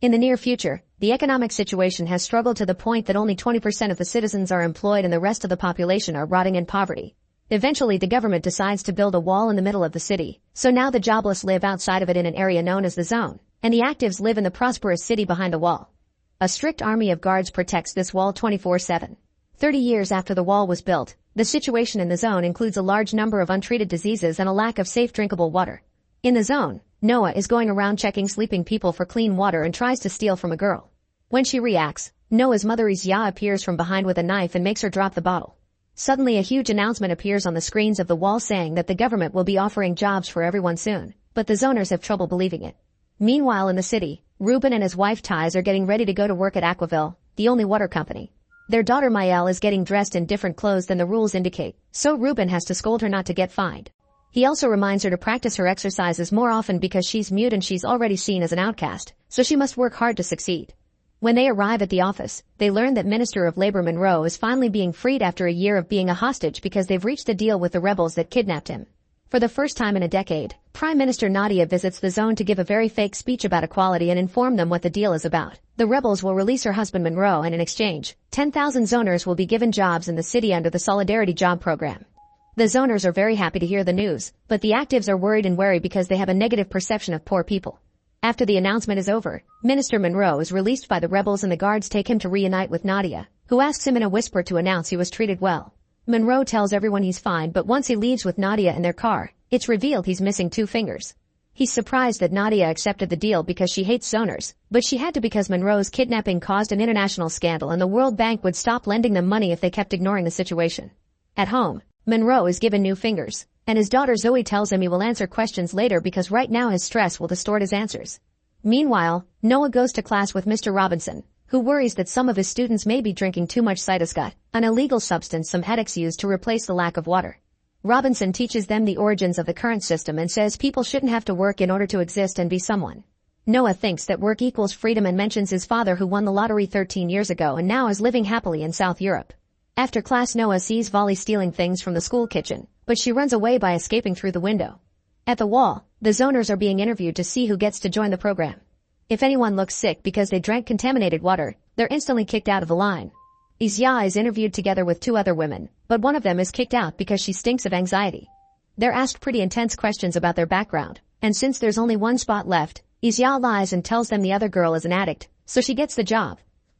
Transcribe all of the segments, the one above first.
In the near future, the economic situation has struggled to the point that only 20% of the citizens are employed and the rest of the population are rotting in poverty. Eventually the government decides to build a wall in the middle of the city, so now the jobless live outside of it in an area known as the zone, and the actives live in the prosperous city behind the wall. A strict army of guards protects this wall 24/7. 30 years after the wall was built, the situation in the zone includes a large number of untreated diseases and a lack of safe drinkable water. In the zone, Noah is going around checking sleeping people for clean water and tries to steal from a girl. When she reacts, Noah's mother Isya appears from behind with a knife and makes her drop the bottle. Suddenly a huge announcement appears on the screens of the wall saying that the government will be offering jobs for everyone soon, but the zoners have trouble believing it. Meanwhile in the city, Reuben and his wife Tiz are getting ready to go to work at Aquaville, the only water company. Their daughter Maëlle is getting dressed in different clothes than the rules indicate, so Reuben has to scold her not to get fined. He also reminds her to practice her exercises more often because she's mute and she's already seen as an outcast, so she must work hard to succeed. When they arrive at the office, they learn that Minister of Labor Monroe is finally being freed after a year of being a hostage because they've reached a deal with the rebels that kidnapped him. For the first time in a decade, Prime Minister Nadia visits the zone to give a very fake speech about equality and inform them what the deal is about. The rebels will release her husband Monroe and in exchange, 10,000 zoners will be given jobs in the city under the Solidarity Job Program. The zoners are very happy to hear the news, but the actives are worried and wary because they have a negative perception of poor people. After the announcement is over, Minister Monroe is released by the rebels and the guards take him to reunite with Nadia, who asks him in a whisper to announce he was treated well. Monroe tells everyone he's fine, but once he leaves with Nadia in their car, it's revealed he's missing 2 fingers. He's surprised that Nadia accepted the deal because she hates zoners, but she had to because Monroe's kidnapping caused an international scandal and the World Bank would stop lending them money if they kept ignoring the situation. At home, Monroe is given new fingers, and his daughter Zoe tells him he will answer questions later because right now his stress will distort his answers. Meanwhile, Noah goes to class with Mr. Robinson, who worries that some of his students may be drinking too much cytoscut, an illegal substance some headaches use to replace the lack of water. Robinson teaches them the origins of the current system and says people shouldn't have to work in order to exist and be someone. Noah thinks that work equals freedom and mentions his father who won the lottery 13 years ago and now is living happily in South Europe. After class Noah sees Volley stealing things from the school kitchen, but she runs away by escaping through the window. At the wall, the zoners are being interviewed to see who gets to join the program. If anyone looks sick because they drank contaminated water, they're instantly kicked out of the line. Isya is interviewed together with 2 other women, but one of them is kicked out because she stinks of anxiety. They're asked pretty intense questions about their background, and since there's only 1 spot left, Isya lies and tells them the other girl is an addict, so she gets the job.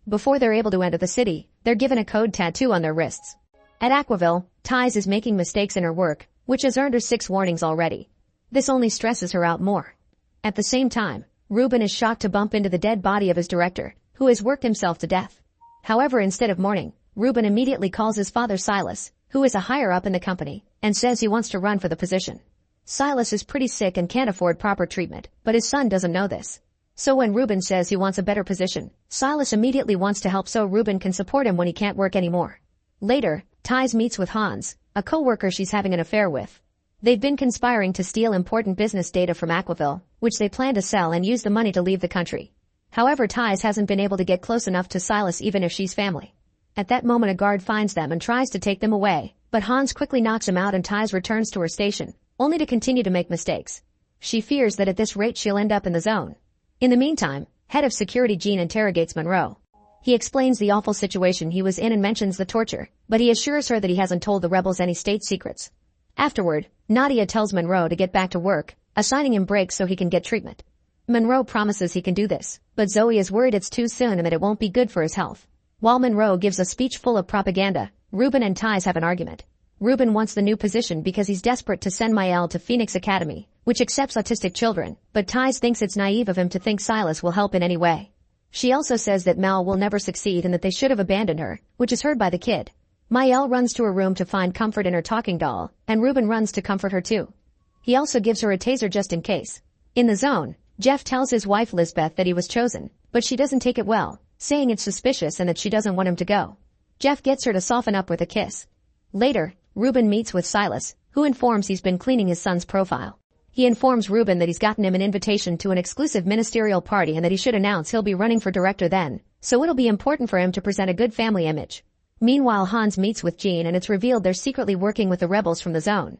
Before they're able to enter the city, they're given a code tattoo on their wrists. At Aquaville, Tiz is making mistakes in her work, which has earned her 6 warnings already. This only stresses her out more. At the same time, Reuben is shocked to bump into the dead body of his director, who has worked himself to death. However, instead of mourning, Reuben immediately calls his father Silas, who is a higher up in the company, and says he wants to run for the position. Silas is pretty sick and can't afford proper treatment, but his son doesn't know this. So when Reuben says he wants a better position, Silas immediately wants to help so Reuben can support him when he can't work anymore. Later, Tiz meets with Hans, a co-worker she's having an affair with. They've been conspiring to steal important business data from Aquaville, which they plan to sell and use the money to leave the country. However, Tiz hasn't been able to get close enough to Silas even if she's family. At that moment a guard finds them and tries to take them away, but Hans quickly knocks him out and Tiz returns to her station, only to continue to make mistakes. She fears that at this rate she'll end up in the zone. In the meantime, head of security Gene interrogates Monroe. He explains the awful situation he was in and mentions the torture, but he assures her that he hasn't told the rebels any state secrets. Afterward, Nadia tells Monroe to get back to work, assigning him breaks so he can get treatment. Monroe promises he can do this, but Zoe is worried it's too soon and that it won't be good for his health. While Monroe gives a speech full of propaganda, Reuben and Tiz have an argument. Reuben wants the new position because he's desperate to send Maëlle to Phoenix Academy, which accepts autistic children, but Tiz thinks it's naive of him to think Silas will help in any way. She also says that Mal will never succeed and that they should have abandoned her, which is heard by the kid. Maëlle runs to her room to find comfort in her talking doll, and Reuben runs to comfort her too. He also gives her a taser just in case. In the zone, Jeff tells his wife Lisbeth that he was chosen, but she doesn't take it well, saying it's suspicious and that she doesn't want him to go. Jeff gets her to soften up with a kiss. Later, Reuben meets with Silas, who informs he's been cleaning his son's profile. He informs Reuben that he's gotten him an invitation to an exclusive ministerial party and that he should announce he'll be running for director then, so it'll be important for him to present a good family image. Meanwhile, Hans meets with Jean and it's revealed they're secretly working with the rebels from the zone.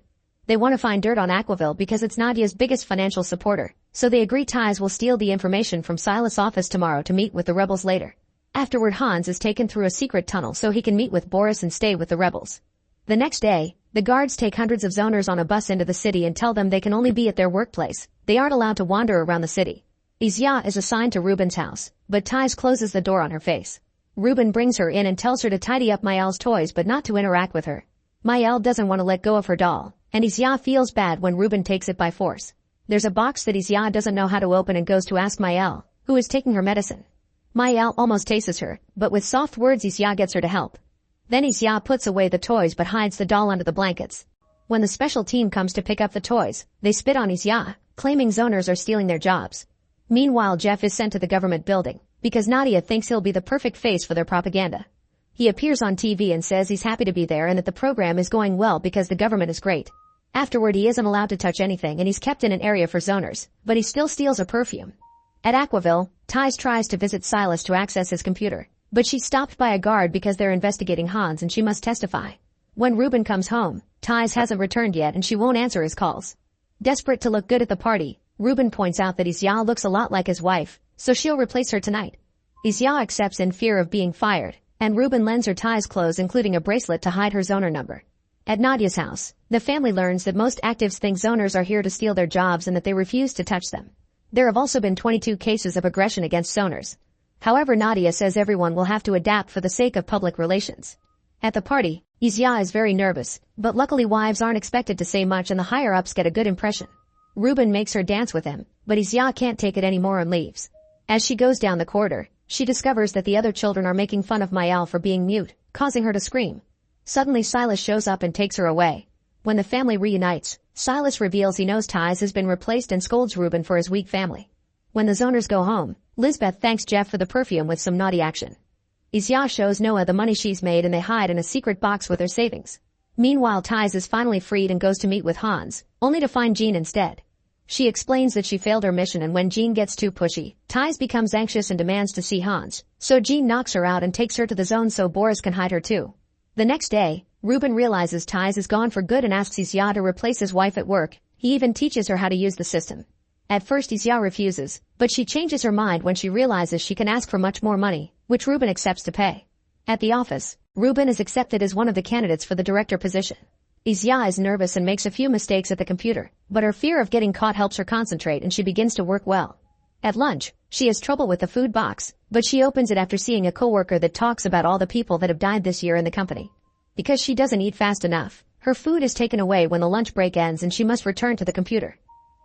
They want to find dirt on Aquaville because it's Nadia's biggest financial supporter, So they agree Ties will steal the information from Silas' office tomorrow to meet with the rebels later. Afterward, Hans is taken through a secret tunnel so he can meet with Boris and stay with the rebels. The next day, the guards take hundreds of zoners on a bus into the city and tell them they can only be at their workplace. They aren't allowed to wander around the city. Isya is assigned to Ruben's house, but Ties closes the door on her face. Ruben brings her in and tells her to tidy up Mael's toys but not to interact with her. Mael doesn't want to let go of her doll, and Isya feels bad when Ruben takes it by force. There's a box that Isya doesn't know how to open and goes to ask Mael, who is taking her medicine. Mael almost tastes her, but with soft words Isya gets her to help. Then Isya puts away the toys but hides the doll under the blankets. When the special team comes to pick up the toys, they spit on Isya, claiming zoners are stealing their jobs. Meanwhile, Jeff is sent to the government building, because Nadia thinks he'll be the perfect face for their propaganda. He appears on TV and says he's happy to be there and that the program is going well because the government is great. Afterward, he isn't allowed to touch anything and he's kept in an area for zoners, but he still steals a perfume. At Aquaville, Ties tries to visit Silas to access his computer, but she's stopped by a guard because they're investigating Hans and she must testify. When Ruben comes home, Ties hasn't returned yet and she won't answer his calls. Desperate to look good at the party, Ruben points out that Isya looks a lot like his wife, so she'll replace her tonight. Isya accepts in fear of being fired, and Ruben lends her Ties clothes including a bracelet to hide her zoner number. At Nadia's house, the family learns that most actives think zoners are here to steal their jobs and that they refuse to touch them. There have also been 22 cases of aggression against zoners. However, Nadia says everyone will have to adapt for the sake of public relations. At the party, Isya is very nervous, but luckily wives aren't expected to say much and the higher-ups get a good impression. Ruben makes her dance with him, but Isya can't take it anymore and leaves. As she goes down the corridor, she discovers that the other children are making fun of Mael for being mute, causing her to scream. Suddenly Silas shows up and takes her away. When the family reunites, Silas reveals he knows Ties has been replaced and scolds Ruben for his weak family. When the zoners go home, Lisbeth thanks Jeff for the perfume with some naughty action. Isya shows Noah the money she's made and they hide in a secret box with their savings. Meanwhile, Ties is finally freed and goes to meet with Hans, only to find Jean instead. She explains that she failed her mission and when Jean gets too pushy, Ties becomes anxious and demands to see Hans, so Jean knocks her out and takes her to the zone so Boris can hide her too. The next day, Ruben realizes Ties is gone for good and asks Isya to replace his wife at work. He even teaches her how to use the system. At first Isya refuses, but she changes her mind when she realizes she can ask for much more money, which Ruben accepts to pay. At the office, Ruben is accepted as one of the candidates for the director position. Isya is nervous and makes a few mistakes at the computer, but her fear of getting caught helps her concentrate and she begins to work well. At lunch, she has trouble with the food box, but she opens it after seeing a coworker that talks about all the people that have died this year in the company. Because she doesn't eat fast enough, her food is taken away when the lunch break ends and she must return to the computer.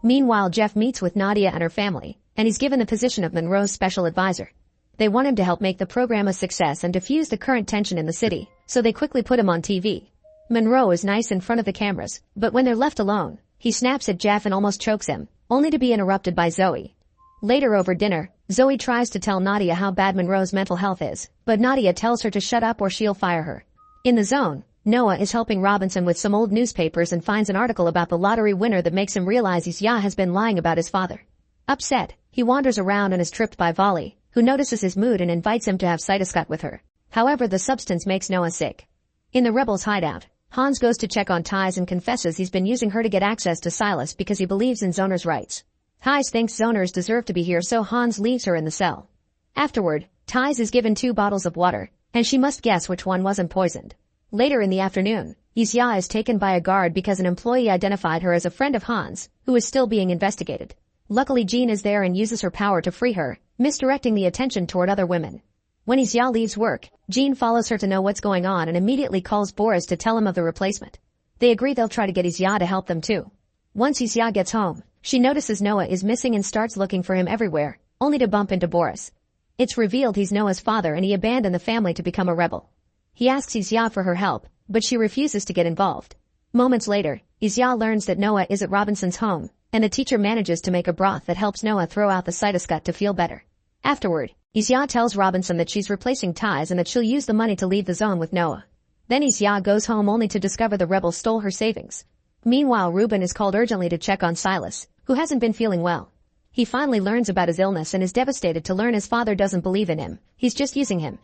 Meanwhile, Jeff meets with Nadia and her family, and he's given the position of Monroe's special advisor. They want him to help make the program a success and diffuse the current tension in the city, so they quickly put him on TV. Monroe is nice in front of the cameras, but when they're left alone, he snaps at Jeff and almost chokes him, only to be interrupted by Zoe. Later over dinner, Zoe tries to tell Nadia how bad Monroe's mental health is, but Nadia tells her to shut up or she'll fire her. In the zone, Noah is helping Robinson with some old newspapers and finds an article about the lottery winner that makes him realize Isya has been lying about his father. Upset, he wanders around and is tripped by Volley, who notices his mood and invites him to have cytoscut with her. However, the substance makes Noah sick. In the rebels' hideout, Hans goes to check on Ties and confesses he's been using her to get access to Silas because he believes in zoners' rights. Ties thinks zoners deserve to be here, so Hans leaves her in the cell. Afterward, Ties is given 2 bottles of water, and she must guess which one wasn't poisoned. Later in the afternoon, Isya is taken by a guard because an employee identified her as a friend of Hans, who is still being investigated. Luckily, Jean is there and uses her power to free her, misdirecting the attention toward other women. When Isya leaves work, Jean follows her to know what's going on and immediately calls Boris to tell him of the replacement. They agree they'll try to get Isya to help them too. Once Isya gets home, she notices Noah is missing and starts looking for him everywhere, only to bump into Boris. It's revealed he's Noah's father and he abandoned the family to become a rebel. He asks Isya for her help, but she refuses to get involved. Moments later, Isya learns that Noah is at Robinson's home, and the teacher manages to make a broth that helps Noah throw out the cytoscut to feel better. Afterward, Isya tells Robinson that she's replacing Ties and that she'll use the money to leave the zone with Noah. Then Isya goes home only to discover the rebels stole her savings. Meanwhile, Ruben is called urgently to check on Silas, who hasn't been feeling well. He finally learns about his illness and is devastated to learn his father doesn't believe in him, he's just using him.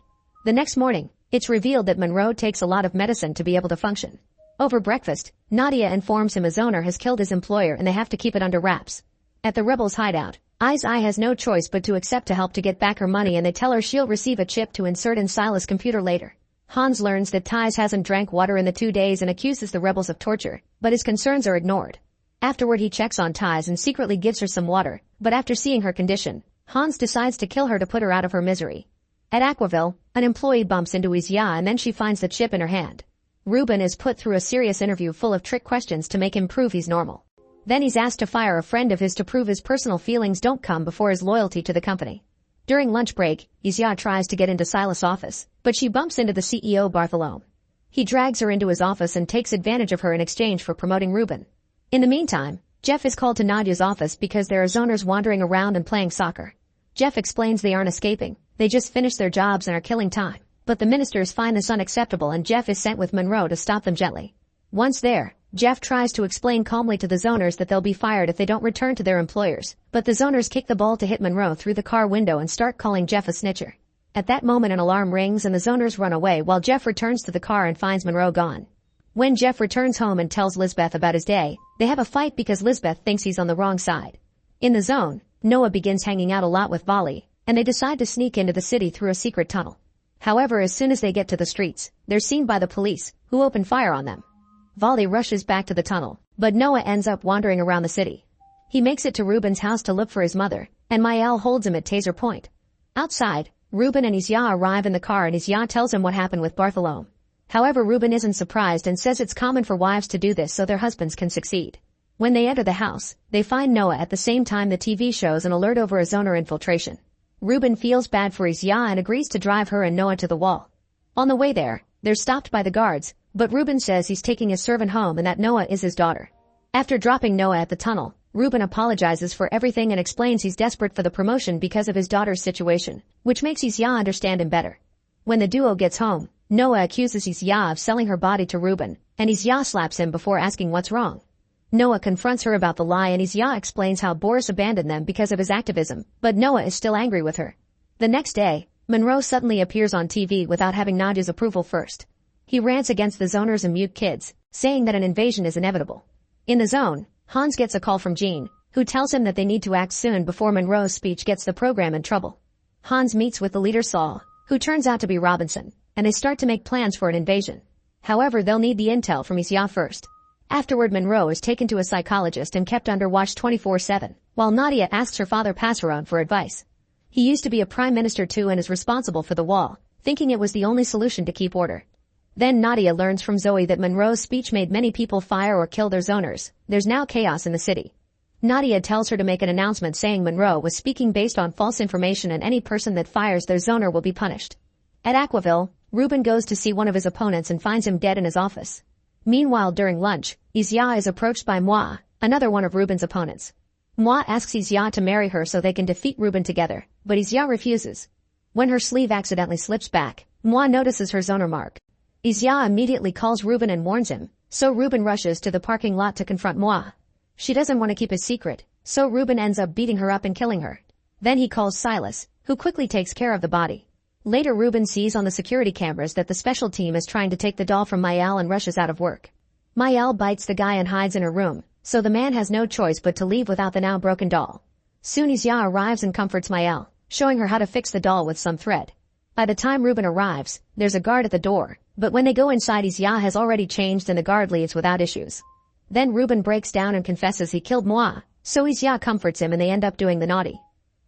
The next morning, it's revealed that Monroe takes a lot of medicine to be able to function. Over breakfast, Nadia informs him a zoner has killed his employer and they have to keep it under wraps. At the rebels' hideout, Izai has no choice but to accept to help to get back her money, and they tell her she'll receive a chip to insert in Silas' computer later. Hans learns that Tiz hasn't drank water in the 2 days and accuses the rebels of torture, but his concerns are ignored. Afterward he checks on Tiz and secretly gives her some water, but after seeing her condition, Hans decides to kill her to put her out of her misery. At Aquaville, an employee bumps into Izia and then she finds the chip in her hand. Ruben is put through a serious interview full of trick questions to make him prove he's normal. Then he's asked to fire a friend of his to prove his personal feelings don't come before his loyalty to the company. During lunch break, Izia tries to get into Silas' office, but she bumps into the CEO Bartholomew. He drags her into his office and takes advantage of her in exchange for promoting Ruben. In the meantime, Jeff is called to Nadia's office because there are zoners wandering around and playing soccer. Jeff explains they aren't escaping, they just finished their jobs and are killing time. But the ministers find this unacceptable and Jeff is sent with Monroe to stop them gently. Once there, Jeff tries to explain calmly to the zoners that they'll be fired if they don't return to their employers, but the zoners kick the ball to hit Monroe through the car window and start calling Jeff a snitcher. At that moment an alarm rings and the zoners run away while Jeff returns to the car and finds Monroe gone. When Jeff returns home and tells Lisbeth about his day, they have a fight because Lisbeth thinks he's on the wrong side. In the zone, Noah begins hanging out a lot with Vali, and they decide to sneak into the city through a secret tunnel. However, as soon as they get to the streets, they're seen by the police, who open fire on them. Vali rushes back to the tunnel, but Noah ends up wandering around the city. He makes it to Ruben's house to look for his mother, and Mael holds him at taser point. Outside, Ruben and Izia arrive in the car and Izia tells him what happened with Bartholomew. However, Ruben isn't surprised and says it's common for wives to do this so their husbands can succeed. When they enter the house, they find Noah. At the same time the TV shows an alert over a zoner infiltration. Ruben feels bad for Izia and agrees to drive her and Noah to the wall. On the way there, they're stopped by the guards, but Ruben says he's taking his servant home and that Noah is his daughter. After dropping Noah at the tunnel, Ruben apologizes for everything and explains he's desperate for the promotion because of his daughter's situation, which makes Izia understand him better. When the duo gets home, Noah accuses Izia of selling her body to Ruben, and Izia slaps him before asking what's wrong. Noah confronts her about the lie and Izia explains how Boris abandoned them because of his activism, but Noah is still angry with her. The next day, Monroe suddenly appears on TV without having Nadia's approval first. He rants against the zoners and mute kids, saying that an invasion is inevitable. In the zone, Hans gets a call from Jean, who tells him that they need to act soon before Monroe's speech gets the program in trouble. Hans meets with the leader Saul, who turns out to be Robinson, and they start to make plans for an invasion. However, they'll need the intel from Izia first. Afterward, Monroe is taken to a psychologist and kept under watch 24/7, while Nadia asks her father Passeron for advice. He used to be a prime minister too and is responsible for the wall, thinking it was the only solution to keep order. Then Nadia learns from Zoe that Monroe's speech made many people fire or kill their zoners. There's now chaos in the city. Nadia tells her to make an announcement saying Monroe was speaking based on false information and any person that fires their zoner will be punished. At Aquaville, Ruben goes to see one of his opponents and finds him dead in his office. Meanwhile, during lunch, Izia is approached by Moi, another one of Ruben's opponents. Moi asks Izia to marry her so they can defeat Ruben together, but Izia refuses. When her sleeve accidentally slips back, Moi notices her zoner mark. Izia immediately calls Ruben and warns him, so Ruben rushes to the parking lot to confront Moi. She doesn't want to keep his secret, so Ruben ends up beating her up and killing her. Then he calls Silas, who quickly takes care of the body. Later, Ruben sees on the security cameras that the special team is trying to take the doll from Mael and rushes out of work. Mael bites the guy and hides in her room, so the man has no choice but to leave without the now broken doll. Soon Izia arrives and comforts Mael, showing her how to fix the doll with some thread. By the time Ruben arrives, there's a guard at the door, but when they go inside, Izia has already changed and the guard leaves without issues. Then Ruben breaks down and confesses he killed Moi, so Izia comforts him and they end up doing the naughty.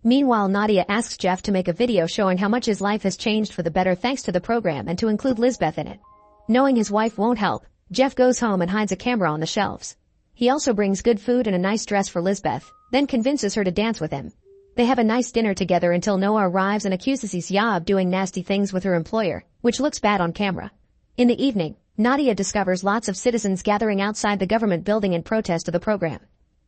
Meanwhile, Nadia asks Jeff to make a video showing how much his life has changed for the better thanks to the program and to include Lisbeth in it. Knowing his wife won't help, Jeff goes home and hides a camera on the shelves. He also brings good food and a nice dress for Lisbeth, then convinces her to dance with him. They have a nice dinner together until Noah arrives and accuses Izia of doing nasty things with her employer, which looks bad on camera. In the evening, Nadia discovers lots of citizens gathering outside the government building in protest of the program.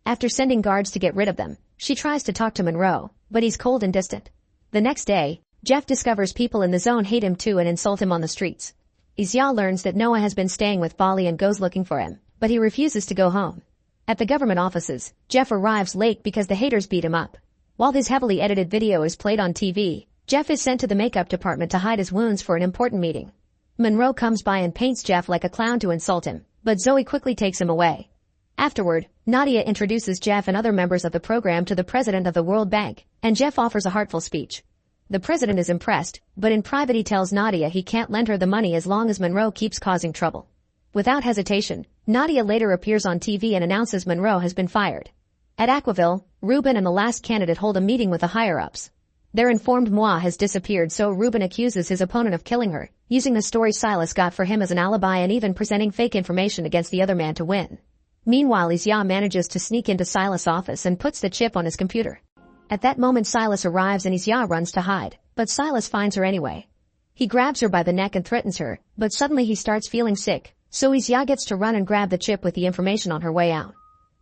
After sending guards to get rid of them, she tries to talk to Monroe, but he's cold and distant. The next day, Jeff discovers people in the zone hate him too and insult him on the streets. Izia learns that Noah has been staying with Bali and goes looking for him, but he refuses to go home. At the government offices, Jeff arrives late because the haters beat him up. While his heavily edited video is played on TV, Jeff is sent to the makeup department to hide his wounds for an important meeting. Monroe comes by and paints Jeff like a clown to insult him, but Zoe quickly takes him away. Afterward, Nadia introduces Jeff and other members of the program to the president of the World Bank, and Jeff offers a heartful speech. The president is impressed, but in private he tells Nadia he can't lend her the money as long as Monroe keeps causing trouble. Without hesitation, Nadia later appears on TV and announces Monroe has been fired. At Aquaville, Ruben and the last candidate hold a meeting with the higher-ups. They're informed Moi has disappeared, so Ruben accuses his opponent of killing her, using the story Silas got for him as an alibi and even presenting fake information against the other man to win. Meanwhile, Isya manages to sneak into Silas' office and puts the chip on his computer. At that moment, Silas arrives and Isya runs to hide, but Silas finds her anyway. He grabs her by the neck and threatens her, but suddenly he starts feeling sick, so Isya gets to run and grab the chip with the information on her way out.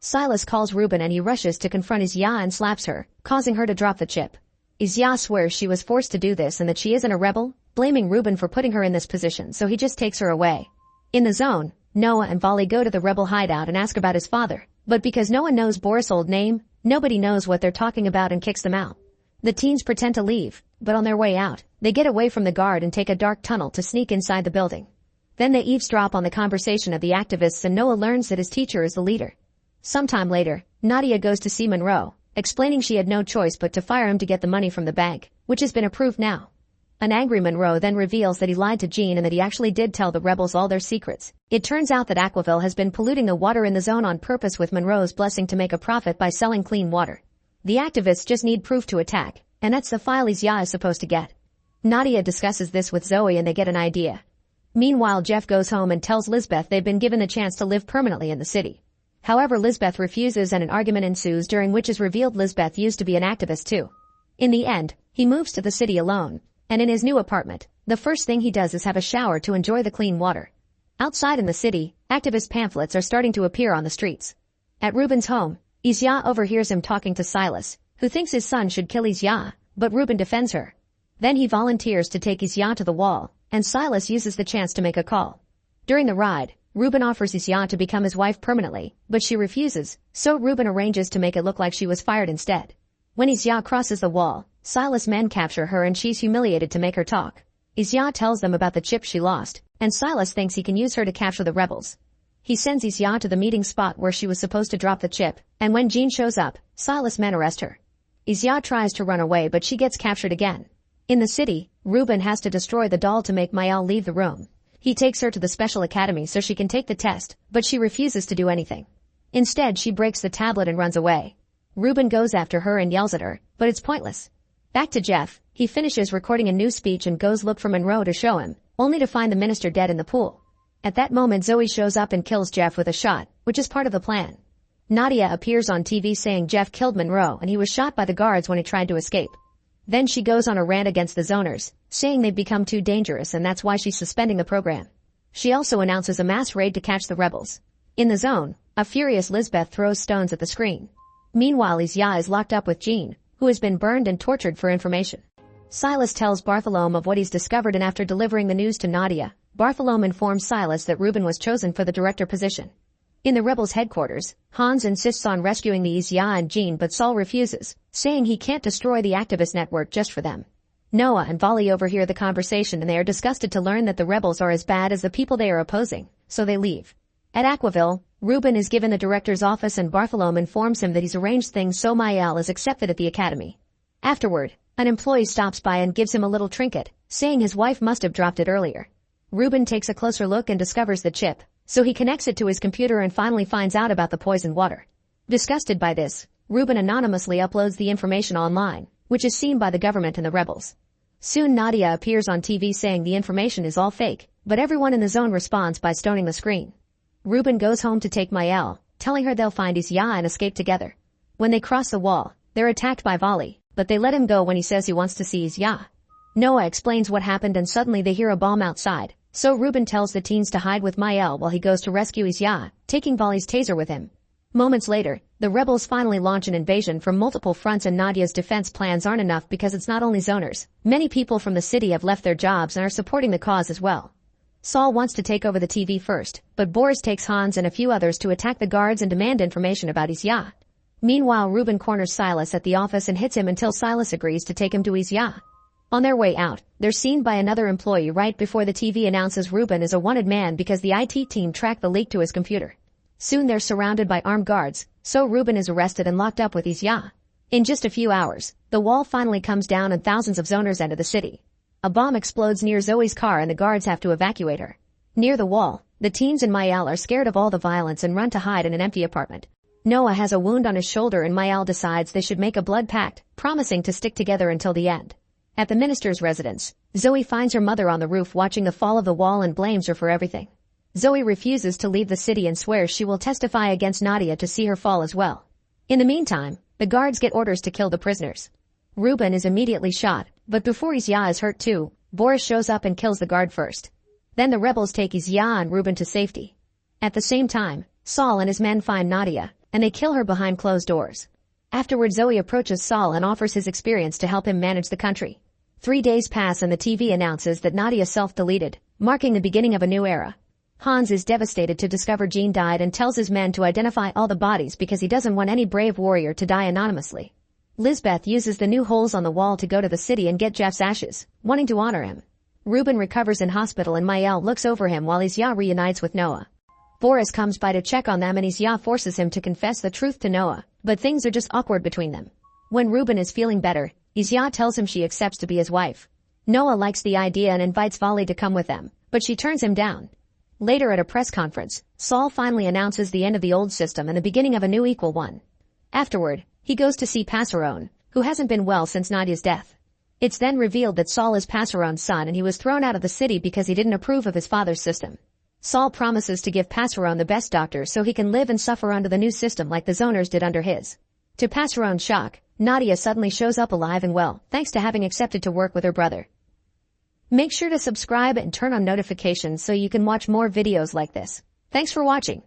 Silas calls Ruben and he rushes to confront Isya and slaps her, causing her to drop the chip. Isya swears she was forced to do this and that she isn't a rebel, blaming Ruben for putting her in this position, so he just takes her away. In the zone, Noah and Vali go to the rebel hideout and ask about his father, but because no one knows Boris' old name, nobody knows what they're talking about and kicks them out. The teens pretend to leave, but on their way out, they get away from the guard and take a dark tunnel to sneak inside the building. Then they eavesdrop on the conversation of the activists and Noah learns that his teacher is the leader. Sometime later, Nadia goes to see Monroe, explaining she had no choice but to fire him to get the money from the bank, which has been approved now. An angry Monroe then reveals that he lied to Jean and that he actually did tell the rebels all their secrets. It turns out that Aquaville has been polluting the water in the zone on purpose with Monroe's blessing to make a profit by selling clean water. The activists just need proof to attack, and that's the file Isya is supposed to get. Nadia discusses this with Zoe and they get an idea. Meanwhile, Jeff goes home and tells Lisbeth they've been given the chance to live permanently in the city. However, Lisbeth refuses and an argument ensues during which is revealed Lisbeth used to be an activist too. In the end, he moves to the city alone, and in his new apartment, the first thing he does is have a shower to enjoy the clean water. Outside in the city, activist pamphlets are starting to appear on the streets. At Ruben's home, Isya overhears him talking to Silas, who thinks his son should kill Isya, but Ruben defends her. Then he volunteers to take Isya to the wall, and Silas uses the chance to make a call. During the ride, Ruben offers Isya to become his wife permanently, but she refuses, so Ruben arranges to make it look like she was fired instead. When Isya crosses the wall, Silas' men capture her and she's humiliated to make her talk. Isya tells them about the chip she lost, and Silas thinks he can use her to capture the rebels. He sends Isya to the meeting spot where she was supposed to drop the chip, and when Jean shows up, Silas' men arrest her. Isya tries to run away but she gets captured again. In the city, Ruben has to destroy the doll to make Maëlle leave the room. He takes her to the special academy so she can take the test, but she refuses to do anything. Instead, she breaks the tablet and runs away. Ruben goes after her and yells at her, but it's pointless. Back to Jeff, he finishes recording a new speech and goes look for Monroe to show him, only to find the minister dead in the pool. At that moment, Zoe shows up and kills Jeff with a shot, which is part of the plan. Nadia appears on TV saying Jeff killed Monroe and he was shot by the guards when he tried to escape. Then she goes on a rant against the zoners, saying they've become too dangerous and that's why she's suspending the program. She also announces a mass raid to catch the rebels. In the zone, a furious Lisbeth throws stones at the screen. Meanwhile, Isya is locked up with Jean, who has been burned and tortured for information. Silas tells Bartholomew of what he's discovered and after delivering the news to Nadia, Bartholomew informs Silas that Ruben was chosen for the director position. In the rebels' headquarters, Hans insists on rescuing the Isya and Jean but Saul refuses, saying he can't destroy the activist network just for them. Noah and Vali overhear the conversation and they are disgusted to learn that the rebels are as bad as the people they are opposing, so they leave. At Aquaville, Ruben is given the director's office and Bartholomew informs him that he's arranged things so Maëlle is accepted at the academy. Afterward, an employee stops by and gives him a little trinket, saying his wife must have dropped it earlier. Ruben takes a closer look and discovers the chip, so he connects it to his computer and finally finds out about the poisoned water. Disgusted by this, Ruben anonymously uploads the information online, which is seen by the government and the rebels. Soon Nadia appears on TV saying the information is all fake, but everyone in the zone responds by stoning the screen. Ruben goes home to take Maëlle, telling her they'll find Isya and escape together. When they cross the wall, they're attacked by Vali, but they let him go when he says he wants to see Isya. Noah explains what happened and suddenly they hear a bomb outside, so Ruben tells the teens to hide with Maëlle while he goes to rescue Isya, taking Vali's taser with him. Moments later, the rebels finally launch an invasion from multiple fronts and Nadia's defense plans aren't enough because it's not only zoners. Many people from the city have left their jobs and are supporting the cause as well. Saul wants to take over the TV first, but Boris takes Hans and a few others to attack the guards and demand information about Isya. Meanwhile, Ruben corners Silas at the office and hits him until Silas agrees to take him to Isya. On their way out, they're seen by another employee right before the TV announces Ruben is a wanted man because the IT team tracked the leak to his computer. Soon they're surrounded by armed guards, so Ruben is arrested and locked up with Isya. In just a few hours, the wall finally comes down and thousands of zoners enter the city. A bomb explodes near Zoe's car and the guards have to evacuate her. Near the wall, the teens in Mayal are scared of all the violence and run to hide in an empty apartment. Noah has a wound on his shoulder and Mayal decides they should make a blood pact, promising to stick together until the end. At the minister's residence, Zoe finds her mother on the roof watching the fall of the wall and blames her for everything. Zoe refuses to leave the city and swears she will testify against Nadia to see her fall as well. In the meantime, the guards get orders to kill the prisoners. Ruben is immediately shot, but before Isya is hurt too, Boris shows up and kills the guard first. Then the rebels take Isya and Ruben to safety. At the same time, Saul and his men find Nadia, and they kill her behind closed doors. Afterward, Zoe approaches Saul and offers his experience to help him manage the country. 3 days pass and the TV announces that Nadia self-deleted, marking the beginning of a new era. Hans is devastated to discover Jean died and tells his men to identify all the bodies because he doesn't want any brave warrior to die anonymously. Lisbeth uses the new holes on the wall to go to the city and get Jeff's ashes, wanting to honor him. Ruben recovers in hospital and Mayel looks over him while Isya reunites with Noah. Boris comes by to check on them and Isya forces him to confess the truth to Noah, but things are just awkward between them. When Ruben is feeling better, Isya tells him she accepts to be his wife. Noah likes the idea and invites Vali to come with them, but she turns him down. Later at a press conference, Saul finally announces the end of the old system and the beginning of a new equal one. Afterward, he goes to see Passaron, who hasn't been well since Nadia's death. It's then revealed that Saul is Passaron's son and he was thrown out of the city because he didn't approve of his father's system. Saul promises to give Passaron the best doctor so he can live and suffer under the new system like the zoners did under his. To Passaron's shock, Nadia suddenly shows up alive and well, thanks to having accepted to work with her brother. Make sure to subscribe and turn on notifications so you can watch more videos like this. Thanks for watching.